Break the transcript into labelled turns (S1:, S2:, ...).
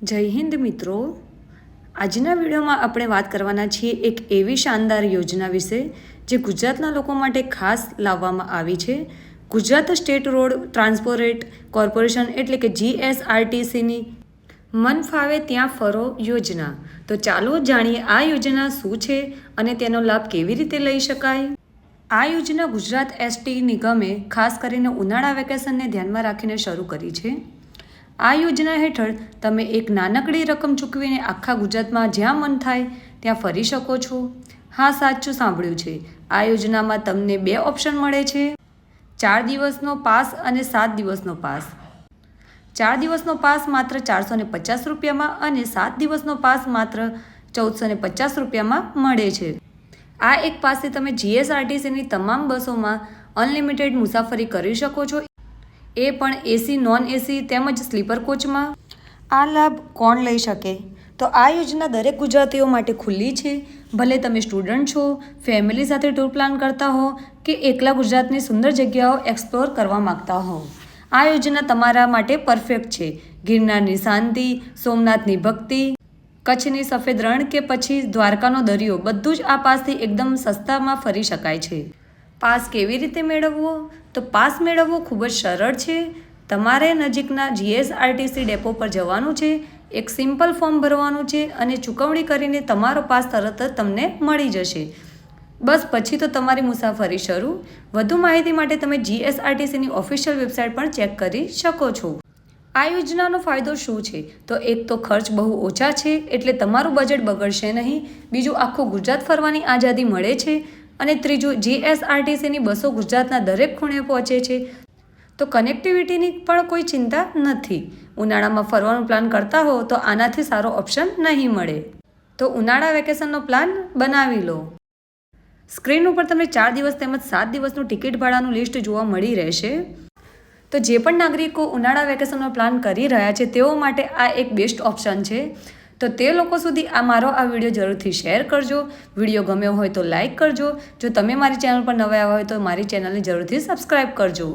S1: જય હિન્દ મિત્રો, આજના વિડીયોમાં આપણે વાત કરવાના છીએ એક એવી શાનદાર યોજના વિશે જે ગુજરાતના લોકો માટે ખાસ લાવવામાં આવી છે. Gujarat state road transport corporation એટલે કે GSRTCની મન ફાવે ત્યાં ફરો યોજના. તો ચાલો જાણીએ આ યોજના શું છે અને તેનો લાભ કેવી રીતે લઈ શકાય. આ યોજના ગુજરાત એસટી નિગમે ખાસ કરીને ઉનાળા વેકેશનને ધ્યાનમાં રાખીને શરૂ કરી છે. આ યોજના હેઠળ તમે એક નાનકડી રકમ ચૂકવીને આખા ગુજરાતમાં જ્યાં મન થાય ત્યાં ફરી શકો છો. હા, સાચું સાંભળ્યું છે. આ યોજનામાં તમને 2 ઓપ્શન મળે છે, 4 દિવસનો પાસ અને 7 દિવસનો પાસ. 4 દિવસનો પાસ માત્ર 450 રૂપિયામાં અને 7 દિવસનો પાસ માત્ર 1450 રૂપિયામાં મળે છે. આ એક પાસથી તમે GSRTCની તમામ બસોમાં અનલિમિટેડ મુસાફરી કરી શકો છો, એ પણ એસી, નોન એસી તેમજ સ્લીપર કોચમાં. આ લાભ કોણ લઈ શકે? તો આ યોજના દરેક ગુજરાતીઓ માટે ખુલ્લી છે. ભલે તમે સ્ટુડન્ટ છો, ફેમિલી સાથે ટૂર પ્લાન કરતા હો કે એકલા ગુજરાતની સુંદર જગ્યાઓ એક્સપ્લોર કરવા માગતા હો, આ યોજના તમારા માટે પરફેક્ટ છે. ગિરનારની શાંતિ, સોમનાથની ભક્તિ, કચ્છની સફેદ રણ કે પછી દ્વારકાનો દરિયો, બધું જ આ પાસથી એકદમ સસ્તામાં ફરી શકાય છે. પાસ કેવી રીતે મેળવવો? તો પાસ મેળવવો ખૂબ જ સરળ છે. તમારે નજીકના GSRTC ડેપો પર જવાનું છે, એક સિમ્પલ ફોર્મ ભરવાનું છે અને ચૂકવણી કરીને તમારો પાસ તરત જ તમને મળી જશે. બસ પછી તો તમારી મુસાફરી શરૂ. વધુ માહિતી માટે તમે GSRTCની ઓફિશિયલ વેબસાઇટ પણ ચેક કરી શકો છો. આ યોજનાનો ફાયદો શું છે? તો એક તો ખર્ચ બહુ ઓછા છે એટલે તમારું બજેટ બગડશે નહીં. બીજું, આખું ગુજરાત ફરવાની આઝાદી મળે છે. અને ત્રીજું, GSRTCની બસો ગુજરાતના દરેક ખૂણે પહોંચે છે, તો કનેક્ટિવિટીની પણ કોઈ ચિંતા નથી. ઉનાળામાં ફરવાનું પ્લાન કરતા હો તો આનાથી સારો ઓપ્શન નહીં મળે. તો ઉનાળા વેકેશનનો પ્લાન બનાવી લો. સ્ક્રીન ઉપર તમને 4 દિવસ તેમજ 7 દિવસનું ટિકિટ ભાડાનું લિસ્ટ જોવા મળી રહેશે. તો જે પણ નાગરિકો ઉનાળા વેકેશનનો પ્લાન કરી રહ્યા છે તેઓ માટે આ એક બેસ્ટ ઓપ્શન છે. તો તે લોકો સુધી મારો આ વિડીયો જરૂરથી શેર કરજો. વિડીયો ગમ્યો હોય તો લાઇક કરજો. જો તમે મારી ચેનલ પર નવા આવ્યા હોય તો મારી ચેનલને જરૂરથી સબસ્ક્રાઈબ કરજો.